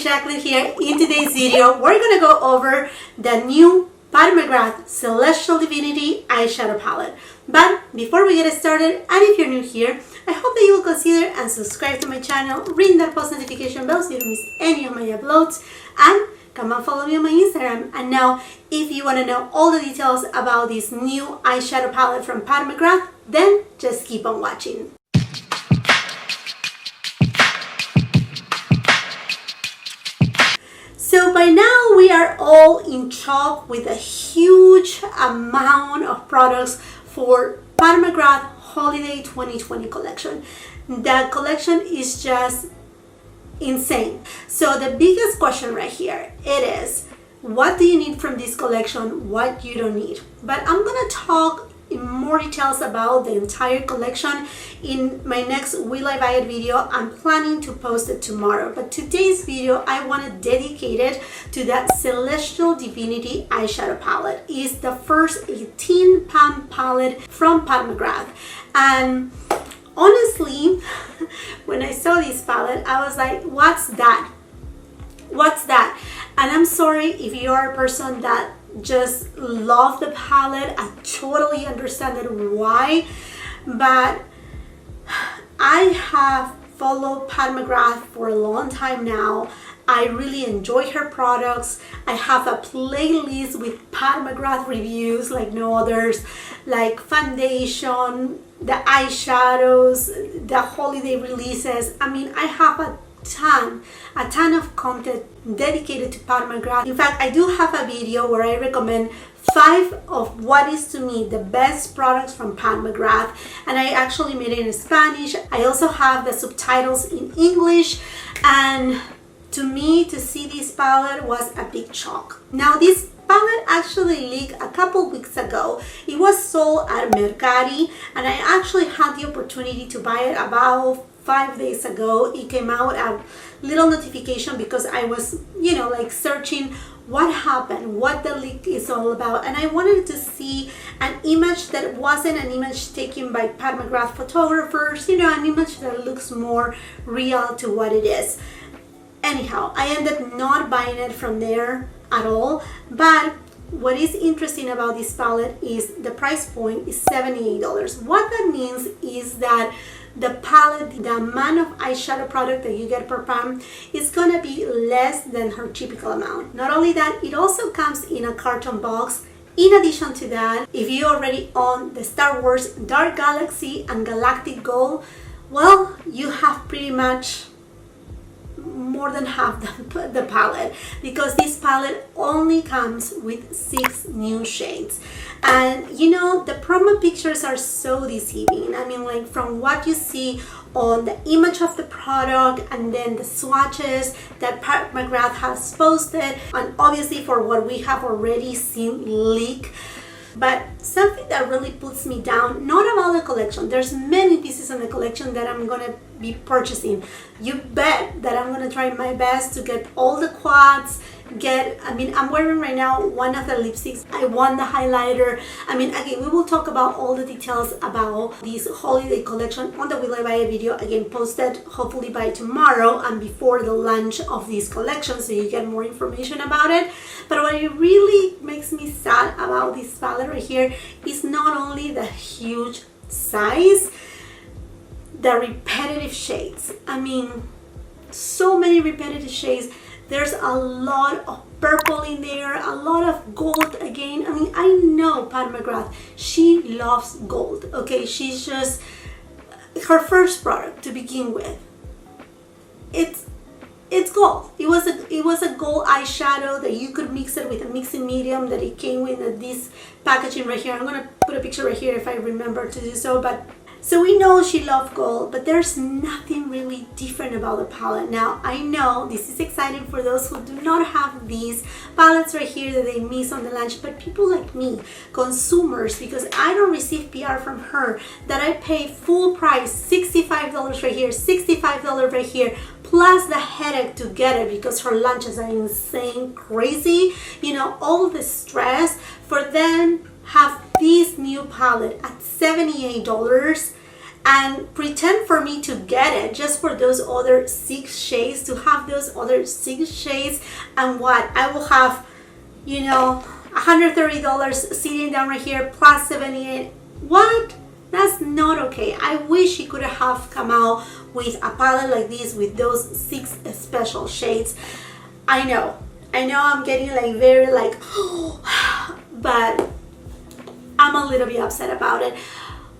Jacqueline here. In today's video, we're going to go over the new Poudre de McGrath Celestial Divinity Eyeshadow Palette. But before we get started, and if you're new here, I hope that you will consider and subscribe to my channel, ring that post notification bell so you don't miss any of my uploads, and come and follow me on my Instagram. And now, if you want to know all the details about this new eyeshadow palette from Poudre de McGrath, then just keep on watching. So by now we are all in shock with a huge amount of products for Poudre de McGrath Holiday 2020 collection. That collection is just insane. So the biggest question right here, it is, what do you need from this collection, what you don't need? But I'm gonna talk in more details about the entire collection in my next Will I Buy It video. I'm planning to post it tomorrow, but today's video I want to dedicate it to that Celestial Divinity Eyeshadow Palette. It's the first 18-pan palette from Poudre de McGrath, and honestly, when I saw this palette, I was like, what's that? What's that? And I'm sorry if you are a person that just love the palette. I totally understand it why, but I have followed Poudre de McGrath for a long time now. I really enjoy her products. I have a playlist with Poudre de McGrath reviews like no others, like foundation, the eyeshadows, the holiday releases. I mean, I have a ton of content dedicated to Poudre de McGrath. In fact, I do have a video where I recommend 5 of what is to me the best products from Poudre de McGrath, and I actually made it in Spanish. I also have the subtitles in English, and to me, to see this palette was a big shock. Now, this palette actually leaked a couple weeks ago. It was sold at Mercari, and I actually had the opportunity to buy it about 5 days ago. It came out a little notification because I was, like searching what happened, what the leak is all about, and I wanted to see an image that wasn't an image taken by Poudre de McGrath photographers, an image that looks more real to what it is. Anyhow, I ended up not buying it from there at all, but what is interesting about this palette is the price point is $78. What that means is that the palette, the amount of eyeshadow product that you get per pan is gonna be less than her typical amount. Not only that, it also comes in a carton box. In addition to that, if you already own the Star Wars Dark Galaxy and Galactic Gold, well, you have pretty much more than half the palette, because this palette only comes with 6 new shades. And the promo pictures are so deceiving. I mean, like, from what you see on the image of the product and then the swatches that Poudre de McGrath has posted, and obviously for what we have already seen leak. But something that really puts me down, not about the collection, there's many pieces in the collection that I'm gonna be purchasing. You bet that I'm gonna try my best to get all the quads, I'm wearing right now one of the lipsticks. I want the highlighter. Again, we will talk about all the details about this holiday collection on the Will I Buy It video, again, posted hopefully by tomorrow and before the launch of this collection, so you get more information about it. But what it really makes me sad about this palette right here is not only the huge size, the repetitive shades. So many repetitive shades. There's a lot of purple in there, a lot of gold again. I know Poudre de McGrath, she loves gold, okay? She's just, her first product to begin with, it's gold. It was a gold eyeshadow that you could mix it with a mixing medium that it came with this packaging right here. I'm gonna put a picture right here if I remember to do so, but so we know she loved gold, but there's nothing really different about the palette. Now, I know this is exciting for those who do not have these palettes right here that they miss on the launch, but people like me, consumers, because I don't receive PR from her, that I pay full price, $65 right here, $65 right here, plus the headache to get it because her launches are insane, crazy, all the stress, for them have this new palette at $78 and pretend for me to get it just for those other 6 shades, to have those other 6 shades, and what I will have, you know, $130 sitting down right here plus 78. What? That's not okay. I wish he could have come out with a palette like this with those 6 special shades. I know I'm getting like very like but I'm a little bit upset about it.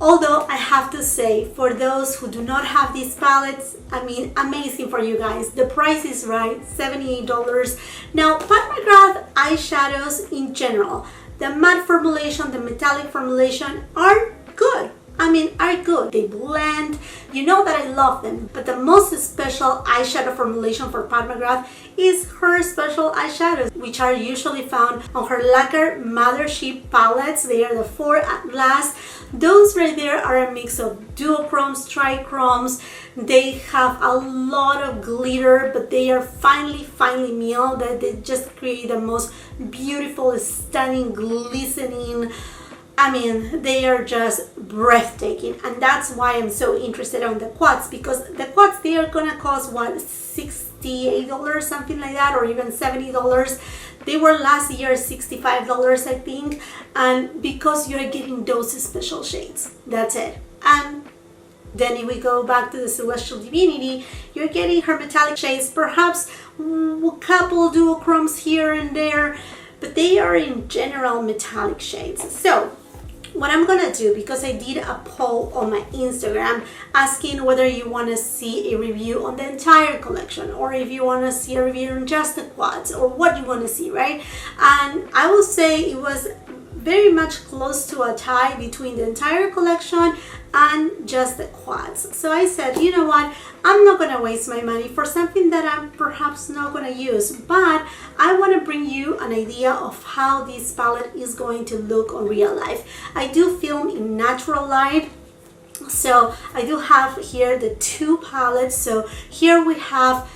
Although I have to say, for those who do not have these palettes, I mean, amazing for you guys. The price is right, $78. Now, Pat McGrath eyeshadows in general, the matte formulation, the metallic formulation are good. I mean, are good. They blend. You know that I love them. But the most special eyeshadow formulation for Pat McGrath is her special eyeshadows, which are usually found on her lacquer mothership palettes. They are the 4 at last. Those right there are a mix of duochromes, trichromes. They have a lot of glitter, but they are finely milled, that they just create the most beautiful, stunning, glistening. I mean, they are just breathtaking, and that's why I'm so interested on the quads, because the quads, they are gonna cost what, $68, something like that, or even $70. They were last year $65, I think, and because you're getting those special shades, that's it. And then if we go back to the Celestial Divinity, you're getting her metallic shades, perhaps a couple duochromes here and there, but they are in general metallic shades. So what I'm gonna do, because I did a poll on my Instagram asking whether you want to see a review on the entire collection, or if you want to see a review on just the quads, or what you want to see, right? And I will say it was very much close to a tie between the entire collection and just the quads. So I said, you know what, I'm not gonna waste my money for something that I'm perhaps not gonna use, but I want to bring you an idea of how this palette is going to look on real life. I do film in natural light, so I do have here the 2 palettes. So here we have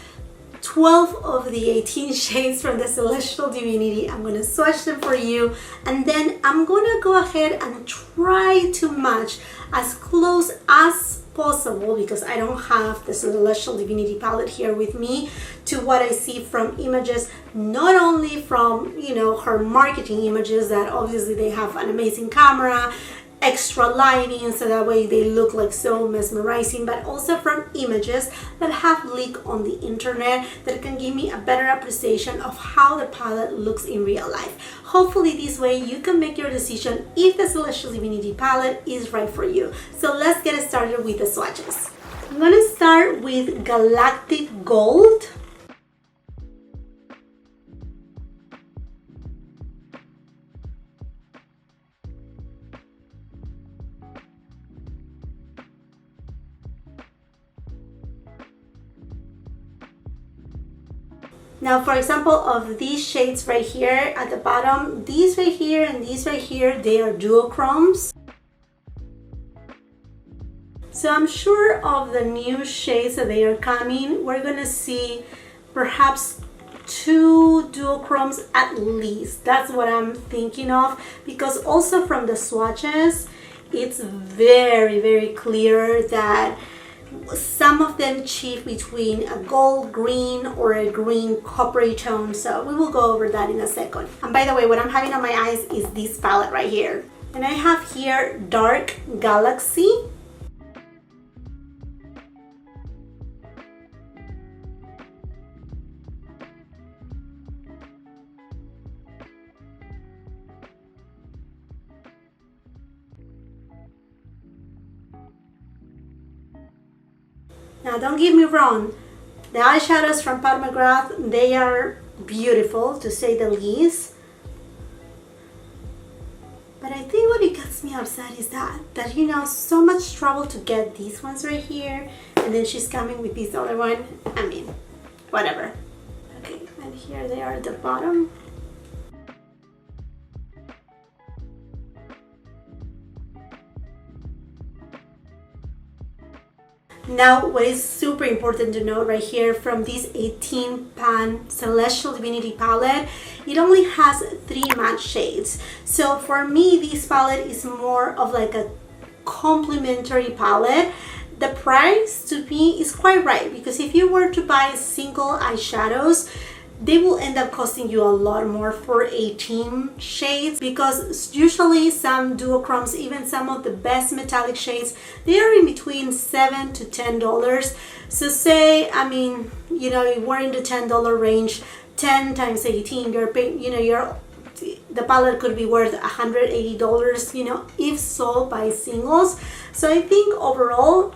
12 of the 18 shades from the Celestial Divinity. I'm going to swatch them for you, and then I'm going to go ahead and try to match as close as possible, because I don't have the Celestial Divinity palette here with me, to what I see from images, not only from, you know, her marketing images, that obviously they have an amazing camera, extra lighting, so that way they look like so mesmerizing, but also from images that have leaked on the internet that can give me a better appreciation of how the palette looks in real life. Hopefully this way you can make your decision if the Celestial Divinity palette is right for you. So let's get started with the swatches. I'm going to start with Galactic Gold. Now, for example, of these shades right here at the bottom, these right here and these right here, they are duochromes. So I'm sure of the new shades that they are coming, we're gonna see perhaps 2 duochromes at least. That's what I'm thinking of, because also from the swatches, it's very clear that some of them cheat between a gold green or a green coppery tone, so we will go over that in a second. And by the way, what I'm having on my eyes is this palette right here, and I have here Dark Galaxy. Now, don't get me wrong, the eyeshadows from Pat McGrath, they are beautiful to say the least. But I think what it gets me upset is that you know, so much trouble to get these ones right here, and then she's coming with this other one. I mean, whatever. Okay, and here they are at the bottom. Now, what is super important to note right here from this 18 pan Celestial Divinity palette, it only has 3 matte shades. So for me, this palette is more of like a complementary palette. The price to me is quite right, because if you were to buy single eyeshadows, they will end up costing you a lot more for 18 shades, because usually some duochromes, even some of the best metallic shades, they are in between $7 to $10. So say, I mean, you know, we're in the $10 range, 10 times 18, you're paying, you know, the palette could be worth $180, you know, if sold by singles. So I think overall,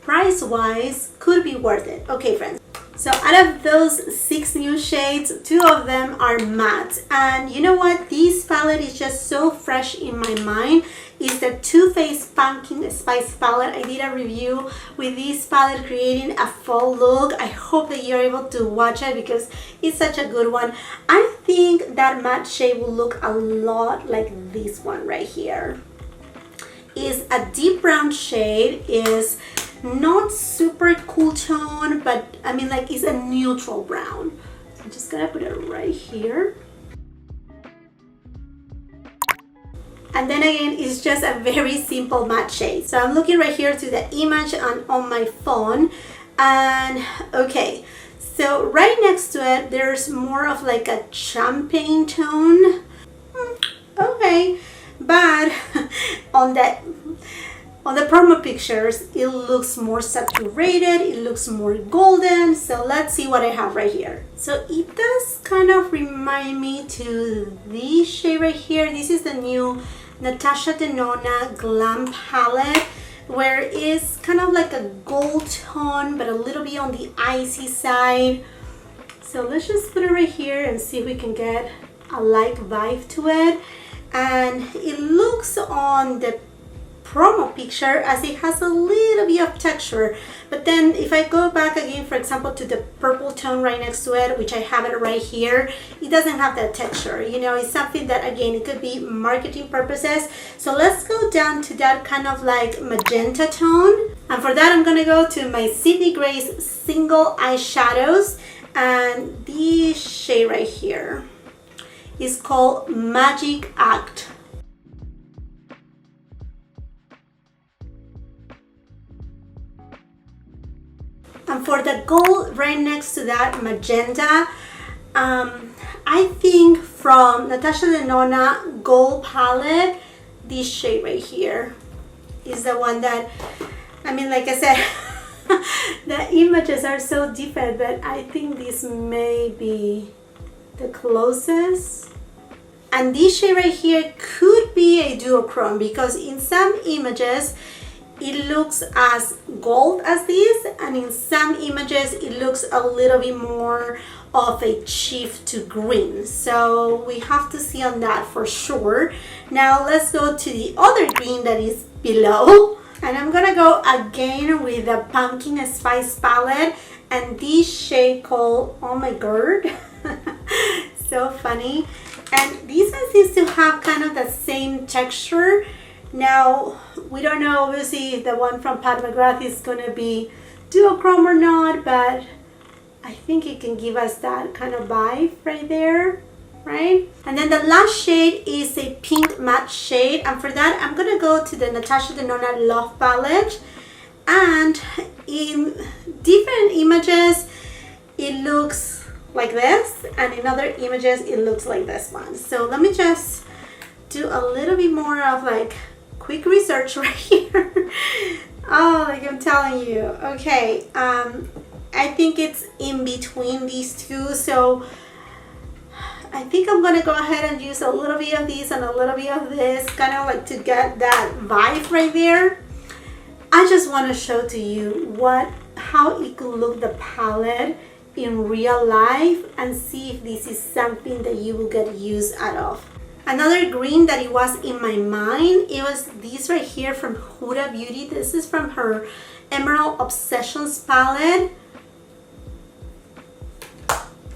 price wise, could be worth it. Okay, friends. So out of those 6 new shades, 2 of them are matte. And you know what? This palette is just so fresh in my mind. It's the Too Faced Pumpkin Spice palette. I did a review with this palette creating a fall look. I hope that you're able to watch it because it's such a good one. I think that matte shade will look a lot like this one right here. It's a deep brown shade. Is not super cool tone, but I mean, like, it's a neutral brown. So I'm just gonna put it right here. And then again, it's just a very simple matte shade. So I'm looking right here to the image on my phone. And okay, so right next to it, there's more of like a champagne tone. Okay, but on the promo pictures, it looks more saturated, it looks more golden. So let's see what I have right here. So it does kind of remind me to this shade right here. This is the new Natasha Denona Glam palette, where it's kind of like a gold tone, but a little bit on the icy side. So let's just put it right here and see if we can get a light vibe to it. And it looks on the promo picture as it has a little bit of texture, but then if I go back again, for example, to the purple tone right next to it, which I have it right here, it doesn't have that texture. You know, it's something that, again, it could be marketing purposes. So let's go down to that kind of like magenta tone, and for that I'm gonna go to my Sydney Grace single eyeshadows, and this shade right here is called Magic Act. And for the gold right next to that magenta, I think from Natasha Denona Gold Palette, this shade right here is the one that, I mean, like I said, the images are so different, but I think this may be the closest. And this shade right here could be a duochrome, because in some images it looks as gold as this, and in some images it looks a little bit more of a chief to green. So we have to see on that for sure. Now let's go to the other green that is below, and I'm gonna go again with the Pumpkin Spice palette, and this shade called Oh My God. So funny. And this one seems to have kind of the same texture. Now, we don't know obviously if the one from Pat McGrath is going to be duochrome or not, but I think it can give us that kind of vibe right there, right? And then the last shade is a pink matte shade, and for that I'm going to go to the Natasha Denona Love palette, and in different images it looks like this, and in other images it looks like this one. So let me just do a little bit more of like quick research right here. Oh, like I'm telling you. Okay, I think it's in between these two, so I think I'm gonna go ahead and use a little bit of this and a little bit of this, kind of like to get that vibe right there. I just want to show to you how it could look, the palette in real life, and see if this is something that you will get use out of. Another green that it was in my mind, it was this right here from Huda Beauty. This is from her Emerald Obsessions palette.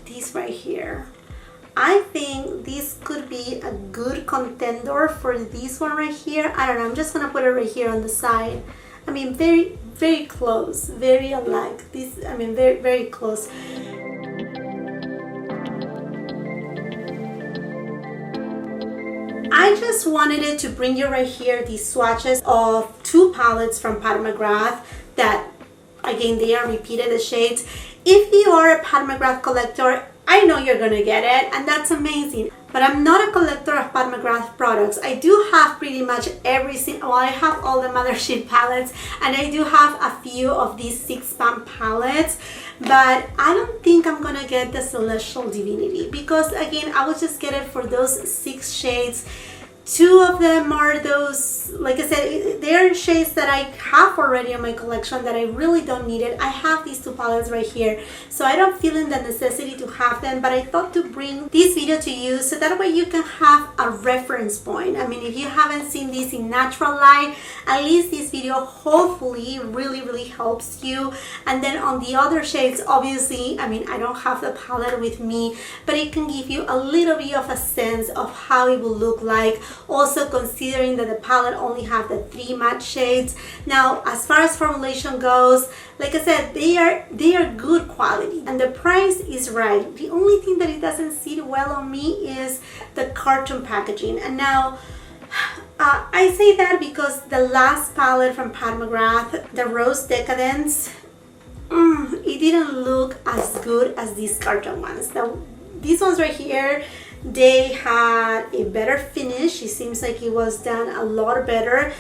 This right here. I think this could be a good contender for this one right here. I don't know, I'm just gonna put it right here on the side. I mean, very, very close, very unlike this. I mean, very, very close. I I just wanted it to bring you right here these swatches of 2 palettes from Poudre de Beaute that, again, they are repeated shades. If you are a Poudre de Beaute collector, I know you're gonna get it, and that's amazing. But I'm not a collector of Poudre de Beaute products. I do have pretty much every single, well, I have all the Mothership palettes, and I do have a few of these 6-pan palettes, but I don't think I'm gonna get the Celestial Divinity because, again, I will just get it for those 6 shades. 2 of them are those, like I said, they're shades that I have already in my collection that I really don't need it. I have these 2 palettes right here, so I don't feel in the necessity to have them, but I thought to bring this video to you so that way you can have a reference point. I mean, if you haven't seen this in natural light, at least this video hopefully really helps you. And then on the other shades, obviously, I mean, I don't have the palette with me, but it can give you a little bit of a sense of how it will look like. Also considering that the palette only have the 3 matte shades. Now, as far as formulation goes, like I said, they are good quality and the price is right. The only thing that it doesn't sit well on me is the carton packaging. And now, I say that because the last palette from Poudre de Beaute, the Rose Decadence, it didn't look as good as these carton ones. Now, these ones right here, they had a better finish. It seems like it was done a lot better.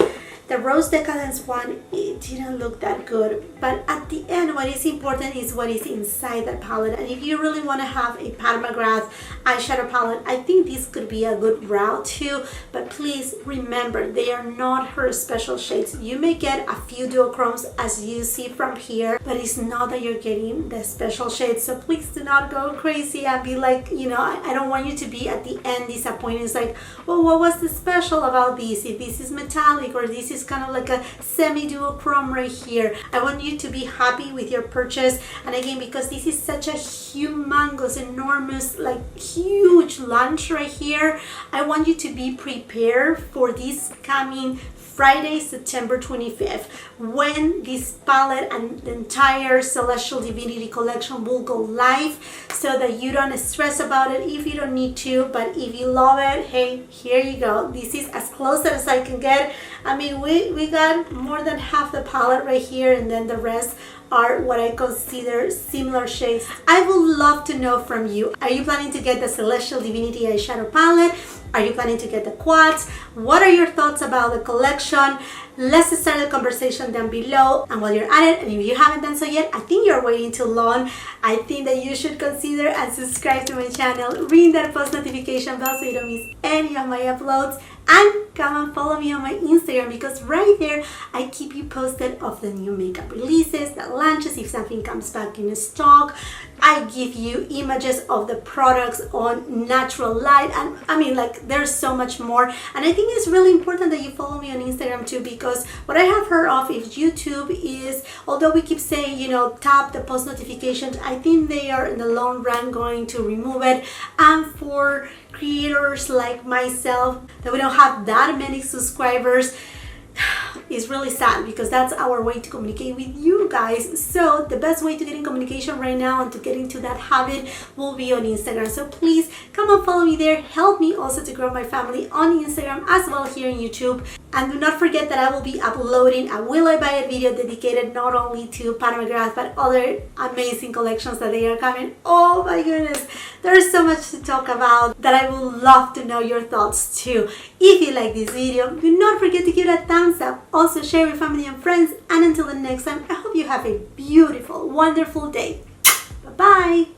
The Rose Decadence one, it didn't look that good. But at the end, what is important is what is inside that palette. And if you really want to have a Poudre de Beaute eyeshadow palette, I think this could be a good route too. But please remember, they are not her special shades. You may get a few duochromes as you see from here, but it's not that you're getting the special shades. So please do not go crazy and be like, you know, I don't want you to be at the end disappointed. It's like, well, what was the special about this? If this is metallic or this is kind of like a semi-duochrome right here. I want you to be happy with your purchase. And again, because this is such a humongous, enormous, like huge launch right here, I want you to be prepared for this coming Friday, September 25th, when this palette and the entire Celestial Divinity collection will go live, so that you don't stress about it if you don't need to. But if you love it, hey, here you go. This is as close as I can get. I mean, we got more than half the palette right here, and then the rest are what I consider similar shades. I would love to know from you. Are you planning to get the Celestial Divinity eyeshadow palette? Are you planning to get the quads? What are your thoughts about the collection? Let's start the conversation down below. And while you're at it, and if you haven't done so yet, I think you're waiting too long. I think that you should consider and subscribe to my channel. Ring that post notification bell so you don't miss any of my uploads. And come and follow me on my Instagram, because right there I keep you posted of the new makeup releases, the launches, if something comes back in stock. I give you images of the products on natural light, and I mean, like, there's so much more. And I think it's really important that you follow me on Instagram too, because what I have heard of is YouTube is, although we keep saying, you know, tap the post notifications, I think they are in the long run going to remove it. And for creators like myself that we don't have that many subscribers, it's really sad, because that's our way to communicate with you guys. So the best way to get in communication right now and to get into that habit will be on Instagram. So please come and follow me there. Help me also to grow my family on Instagram as well here on YouTube. And do not forget that I will be uploading a Will I Buy It video dedicated not only to Poudre de Beaute but other amazing collections that they are coming. Oh my goodness, there's so much to talk about that I would love to know your thoughts too. If you like this video, do not forget to give it a thumbs up. Also share with family and friends. And until the next time, I hope you have a beautiful, wonderful day.